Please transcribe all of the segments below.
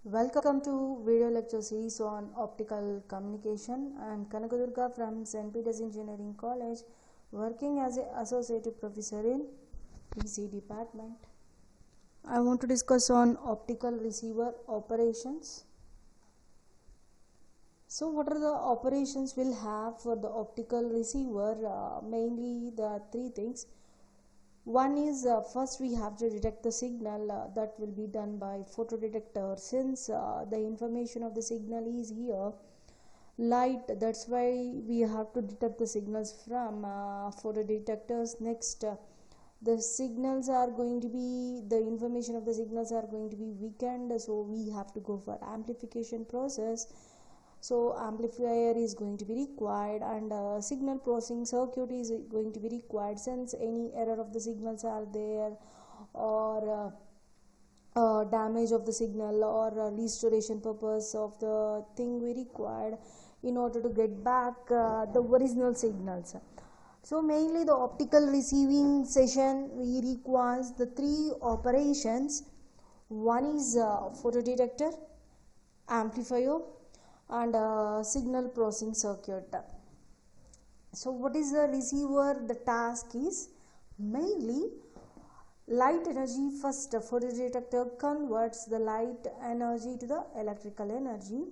Welcome to video lecture series on optical communication. I am Kanakadurga from St. Peter's Engineering College, working as an associate professor in EC department. I want to discuss on optical receiver operations. So what are the operations we'll have for the optical receiver? Mainly the three things. One is first we have to detect the signal, that will be done by photodetector. Since the information of the signal is here, light, that's why we have to detect the signals from photodetectors. Next, the signals are going to be, the information of the signals are going to be weakened, so we have to go for amplification process. So amplifier is going to be required, and signal processing circuit is going to be required. Since any error of the signals are there, or damage of the signal, or restoration purpose of the thing we required in order to get back the original signals. So mainly the optical receiving session we requires the three operations. One is photodetector, amplifier, and signal processing circuit. So what is the receiver? The task is mainly light energy. First, photodetector converts the light energy to the electrical energy,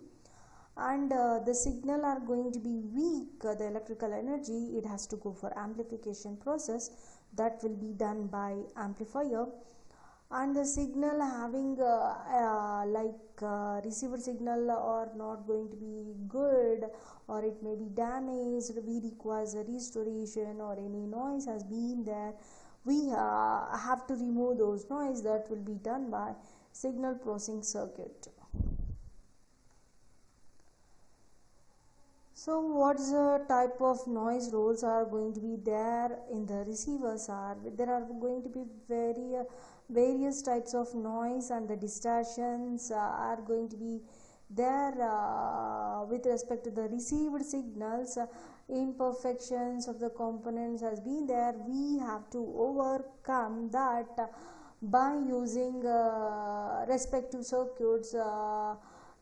and the signal are going to be weak, the electrical energy, it has to go for amplification process, that will be done by amplifier. And the signal having receiver signal are not going to be good, or it may be damaged, we requires a restoration, or any noise has been there, we have to remove those noise, that will be done by signal processing circuit. So what's the type of noise rules are going to be there in the receivers? There are going to be various types of noise, and the distortions are going to be there with respect to the received signals. Imperfections of the components has been there, we have to overcome that by using respective circuits,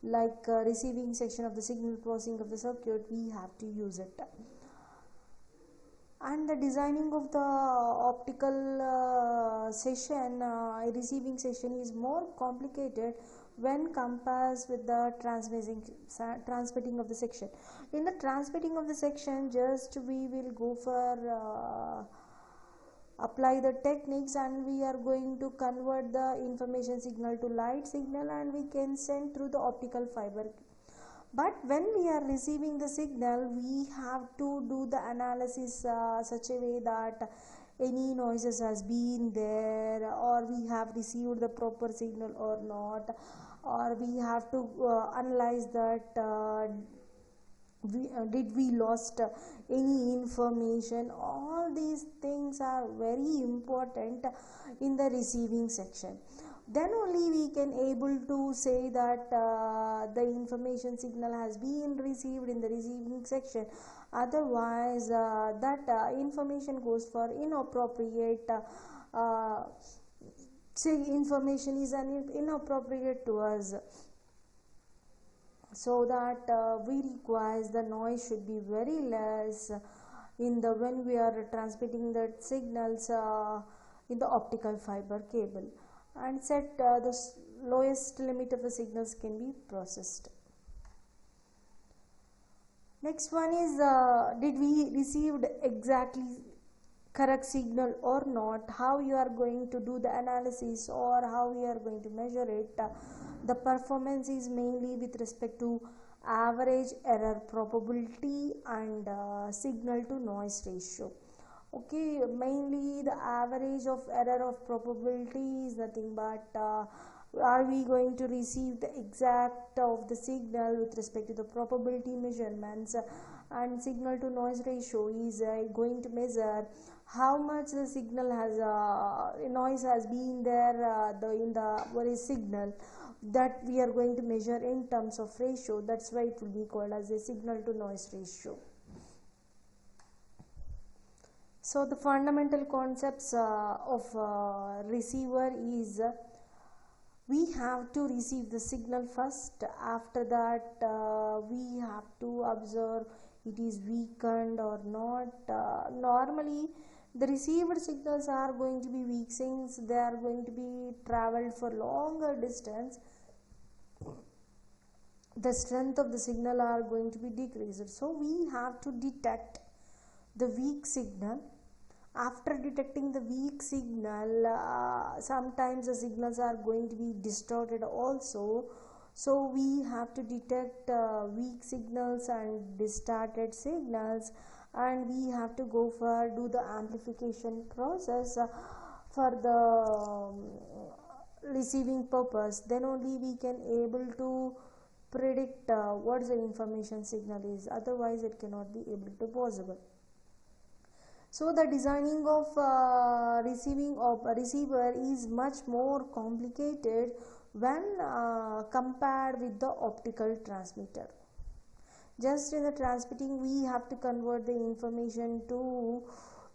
receiving section of the signal processing of the circuit, we have to use it. And the designing of the optical receiving session is more complicated when compared with the transmitting of the section. In the transmitting of the section, just we will go for apply the techniques, and we are going to convert the information signal to light signal, and we can send through the optical fiber. But when we are receiving the signal, we have to do the analysis such a way that any noises has been there, or we have received the proper signal or not, or we have to analyze that did we lost any information. All these things are very important in the receiving section. Then only we can able to say that the information signal has been received in the receiving section. Otherwise that information goes for inappropriate information is inappropriate to us, so that we requires the noise should be very less in the when we are transmitting the signals in the optical fiber cable, and set the lowest limit of the signals can be processed. Next one is did we received exactly correct signal or not, how you are going to do the analysis, or how you are going to measure it. The performance is mainly with respect to average error probability and signal to noise ratio. Okay, mainly the average of error of probability is nothing but are we going to receive the exact of the signal with respect to the probability measurements, and signal to noise ratio is going to measure how much the signal has noise has been there in the what is signal, that we are going to measure in terms of ratio. That's why it will be called as a signal to noise ratio. So the fundamental concepts of receiver is we have to receive the signal first. After that we have to observe it is weakened or not. Normally the received signals are going to be weak since they are going to be traveled for longer distance. The strength of the signal are going to be decreased, so we have to detect the weak signal. After detecting the weak signal, sometimes the signals are going to be distorted also, so we have to detect weak signals and distorted signals, and we have to go for do the amplification process for the receiving purpose. Then only we can able to predict what the information signal is, otherwise it cannot be able to possible. So the designing of receiving of a receiver is much more complicated when compared with the optical transmitter. Just in the transmitting we have to convert the information to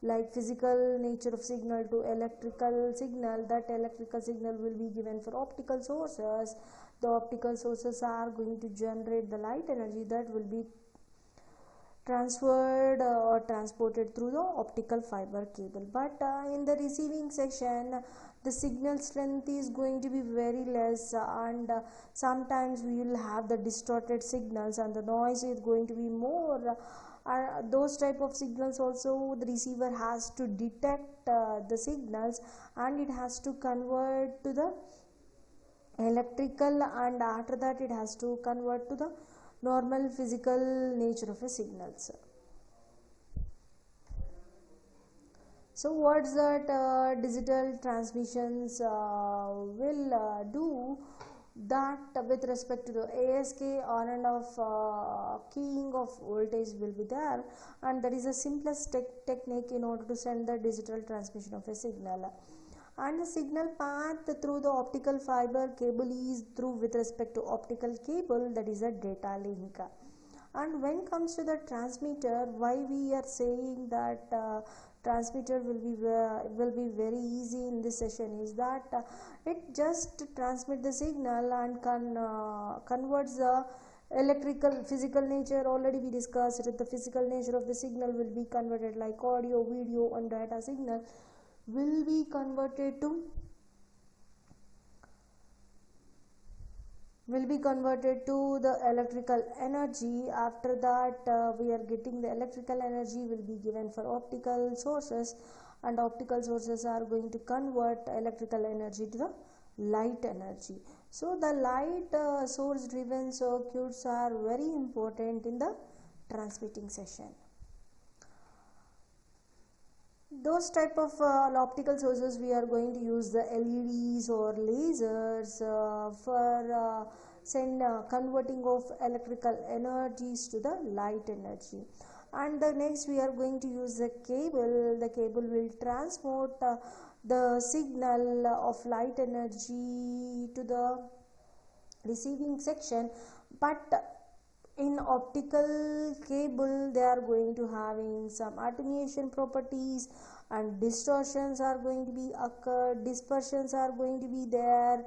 like physical nature of signal to electrical signal. That electrical signal will be given for optical sources. The optical sources are going to generate the light energy that will be transferred or transported through the optical fiber cable. But in the receiving section the signal strength is going to be very less, and sometimes we will have the distorted signals and the noise is going to be more. Those type of signals also the receiver has to detect the signals, and it has to convert to the electrical, and after that it has to convert to the normal physical nature of a signals. So what's that digital transmissions will do that with respect to the ASK on and off keying of voltage will be there, and that is the simplest technique in order to send the digital transmission of a signal. And the signal path through the optical fiber cable is through with respect to optical cable, that is a data link. And when comes to the transmitter, why we are saying that transmitter will be very easy in this session is that it just transmit the signal and converts the electrical physical nature. Already we discussed it, the physical nature of the signal will be converted, like audio, video and data signal will be converted to the electrical energy. After that we are getting the electrical energy will be given for optical sources, and optical sources are going to convert electrical energy to the light energy. So the light source driven circuits are very important in the transmitting session. Those type of optical sources we are going to use the LEDs or lasers for converting of electrical energies to the light energy. And the next we are going to use the cable. The cable will transport the signal of light energy to the receiving section. But in optical cable they are going to having some attenuation properties, and distortions are going to be occur, dispersions are going to be there.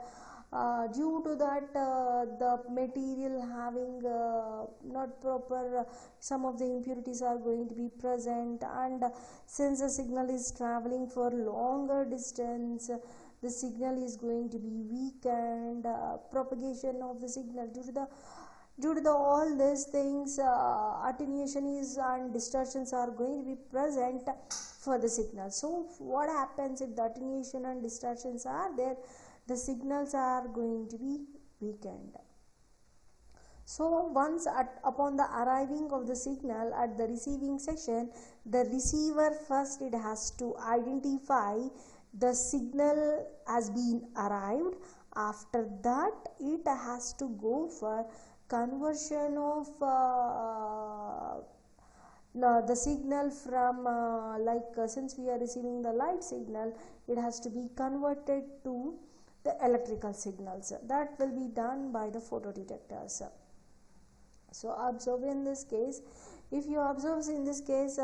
Due to that the material having not proper some of the impurities are going to be present, and since the signal is traveling for longer distance the signal is going to be weak, and propagation of the signal due to all these things attenuation is and distortions are going to be present for the signal. So what happens if the attenuation and distortions are there, the signals are going to be weakened. So once upon the arriving of the signal at the receiving section, the receiver first it has to identify the signal has been arrived. After that it has to go for conversion of the signal from since we are receiving the light signal, it has to be converted to the electrical signals. That will be done by the photodetectors. So observe in this case, if you observe in this case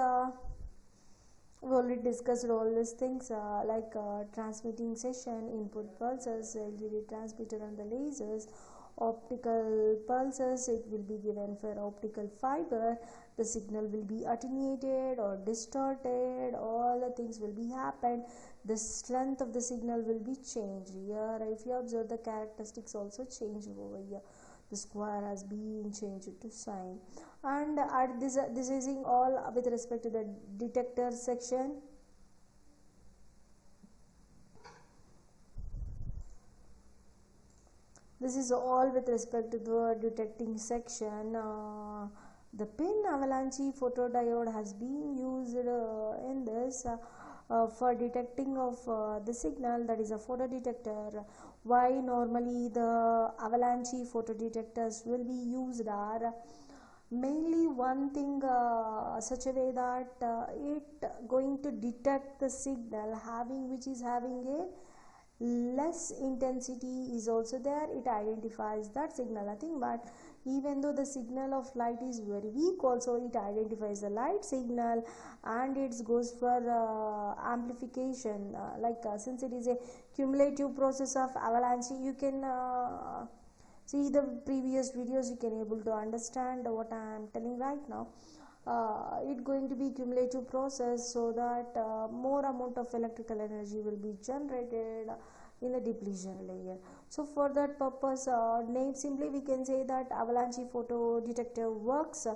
We already discussed all these things like transmitting session, input pulses, LED transmitter and the lasers, optical pulses. It will be given for optical fiber. The signal will be attenuated or distorted. All the things will be happen. The strength of the signal will be changed here. If you observe, the characteristics also change over here. The square has been changed to sine, and at this is in all with respect to the detector section. This is all with respect to the detecting section. The pin avalanche photodiode has been used in this for detecting of the signal, that is a photodetector. Why normally the avalanche photodetectors will be used are mainly one thing, such a way that it going to detect the signal having which is having a less intensity is also there. It identifies that signal, nothing but even though the signal of light is very weak, also it identifies the light signal, and it goes for amplification, since it is a cumulative process of avalanche. You can see the previous videos, you can able to understand what I am telling right now. It going to be cumulative process, so that more amount of electrical energy will be generated in the depletion layer. So for that purpose, name simply we can say that avalanche photo detector works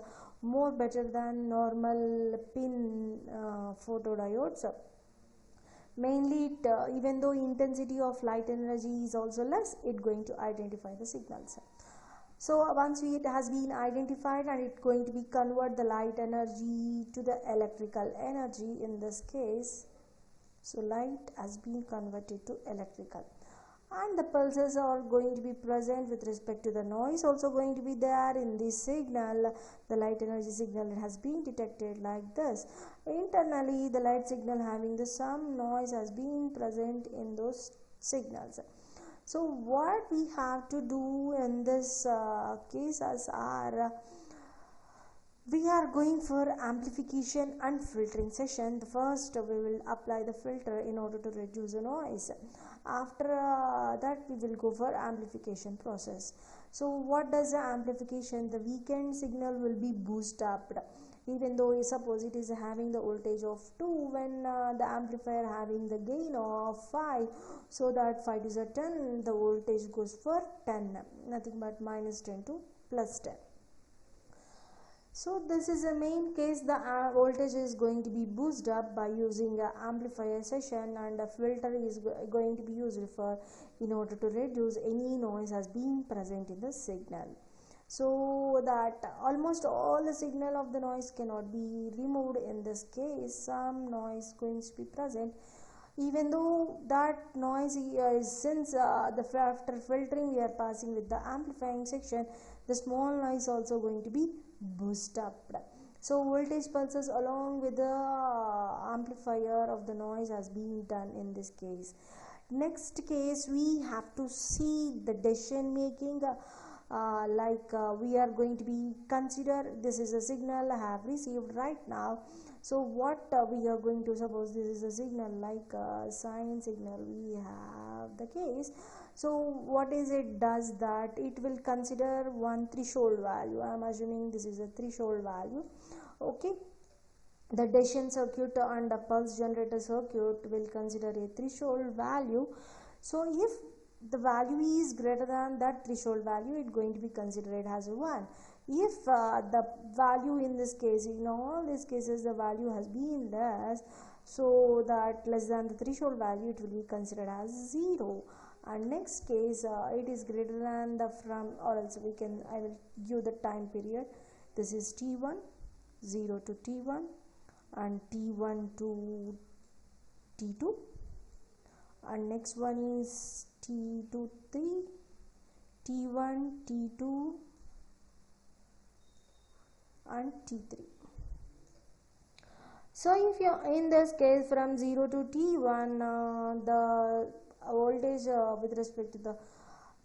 more better than normal pin photodiodes. Mainly even though intensity of light energy is also less, it going to identify the signals. So once it has been identified, and it going to be convert the light energy to the electrical energy in this case. So light has been converted to electrical, and the pulses are going to be present with respect to the noise also going to be there in this signal. The light energy signal has been detected like this. Internally, the light signal having the some noise has been present in those signals. So what we have to do in this cases are, we are going for amplification and filtering session. First we will apply the filter in order to reduce the noise. After that we will go for amplification process. So what does the amplification? The weakened signal will be boosted up, even though suppose it is having the voltage of 2, when the amplifier having the gain of 5, so that 5 is a 10, the voltage goes for 10, nothing but minus 10 to plus 10. So this is a main case. The voltage is going to be boosted up by using a amplifier session, and a filter is going to be used for in order to reduce any noise has been present in the signal, so that almost all the signal of the noise cannot be removed. In this case, some noise going to be present, even though that noise is, since after filtering we are passing with the amplifying section, the small noise also going to be boosted up. So voltage pulses along with the amplifier of the noise has been done in this case. Next case, we have to see the decision making. We are going to be consider this is a signal I have received right now. So what we are going to, suppose this is a signal like sine signal we have the case. So what is it does that it will consider one threshold value. I am assuming this is a threshold value. Okay, the decision circuit and the pulse generator circuit will consider a threshold value. So if the value is greater than that threshold value, it going to be considered as 1. If the value in this case, in all these cases the value has been less, so that less than the threshold value, it will be considered as 0. And next case, it is greater than the from, or else we can, I will give the time period. This is t1, 0 to t1, and t1 to t2, and next one is t2 3, t1, t2, and t3. So if you in this case from 0 to t1, the voltage with respect to the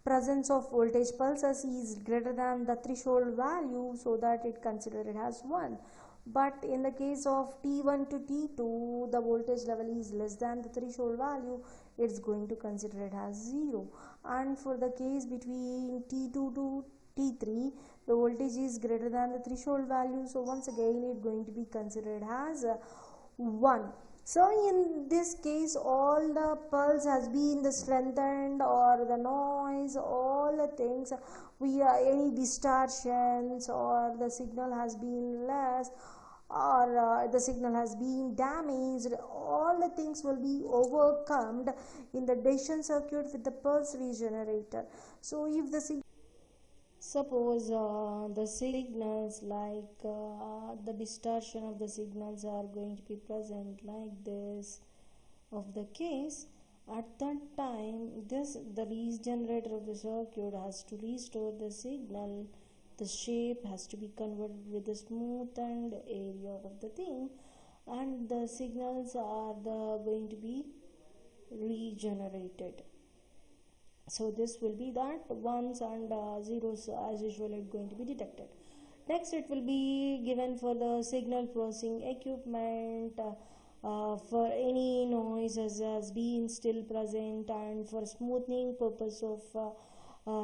presence of voltage pulses is greater than the threshold value, so that it considered as 1. But in the case of T1 to T2, the voltage level is less than the threshold value, it's going to consider it as 0. And for the case between T2 to T3, the voltage is greater than the threshold value, so once again it's going to be considered as 1. So in this case, all the pulse has been the strengthened, or the noise, all the things, we any distortions, or the signal has been less, or the signal has been damaged, all the things will be overcome in the decision circuit with the pulse regenerator. So if the suppose the signals, like the distortion of the signals are going to be present like this of the case, at that time the regenerator of the circuit has to restore the signal. The shape has to be converted with the smoothened area of the thing, and the signals are going to be regenerated. So this will be that ones and zeros as usual it going to be detected. Next, it will be given for the signal processing equipment, for any noise has been still present, and for smoothing purpose of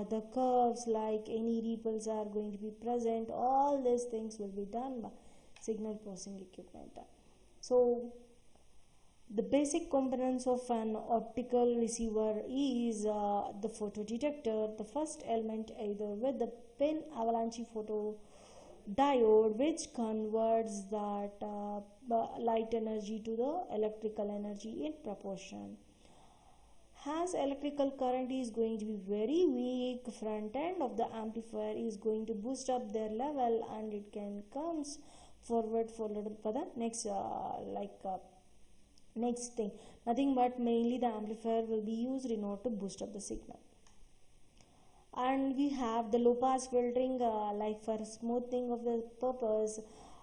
the curves, like any ripples are going to be present. All these things will be done by signal processing equipment. So the basic components of an optical receiver is the photodetector, the first element, either with the pin avalanche photodiode, which converts that light energy to the electrical energy in proportion. As electrical current is going to be very weak, front end of the amplifier is going to boost up their level, and it can comes forward for the next next thing, nothing but mainly the amplifier will be used in order to boost up the signal. And we have the low pass filtering, like for smoothing of the purpose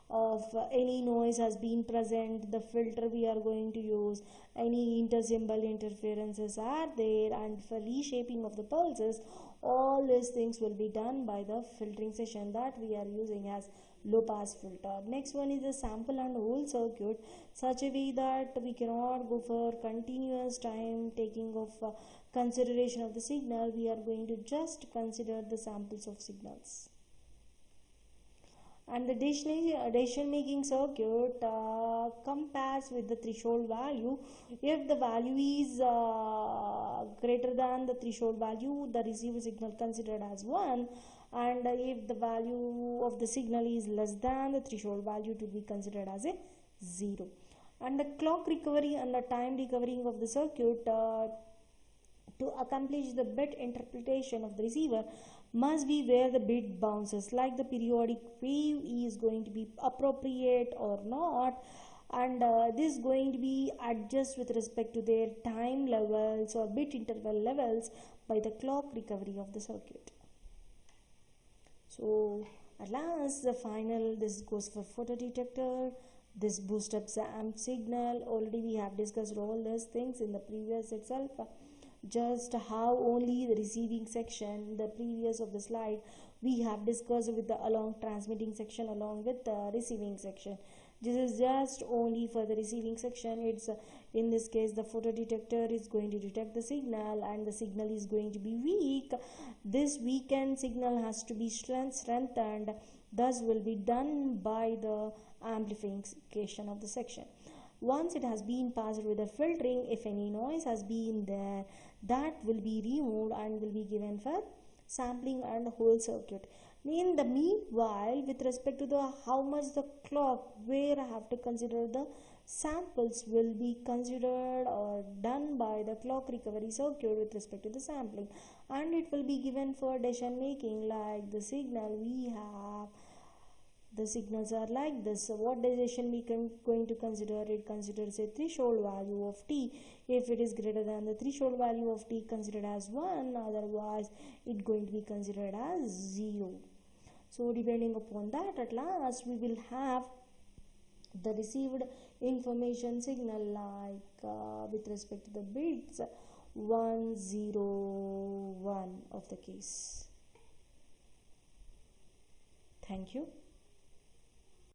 of any noise has been present, the filter we are going to use, any intersymbol interferences are there, and for reshaping of the pulses, all these things will be done by the filtering session that we are using as low pass filter. Next one is the sample and hold circuit, such a way that we cannot go for continuous time taking of consideration of the signal. We are going to just consider the samples of signals. And the decision making circuit compares with the threshold value. If the value is greater than the threshold value, the receiver signal considered as 1, and if the value of the signal is less than the threshold value, to be considered as a 0. And the clock recovery and the time recovery of the circuit, to accomplish the bit interpretation of the receiver, must be where the bit bounces, like the periodic wave is going to be appropriate or not, and this is going to be adjust with respect to their time levels or bit interval levels by the clock recovery of the circuit. So at last, the final, this goes for photodetector. This boosts up the amp signal. Already we have discussed all these things in the previous itself. Just how only the receiving section, the previous of the slide, we have discussed with the along transmitting section along with the receiving section. This is just only for the receiving section. It's in this case the photodetector is going to detect the signal, and the signal is going to be weak. This weakened signal has to be strengthened, thus will be done by the amplification of the section. Once it has been passed with the filtering, if any noise has been there, that will be removed and will be given for sampling and whole circuit. In the meanwhile, with respect to the how much the clock, where I have to consider the samples will be considered or done by the clock recovery circuit with respect to the sampling, and it will be given for decision making, like the signal we have. The signals are like this. So what decision we can going to consider? It considers a threshold value of t. If it is greater than the threshold value of t, considered as 1. Otherwise, it going to be considered as 0. So depending upon that, at last we will have the received information signal, like with respect to the bits 1, 0, 1 of the case. Thank you.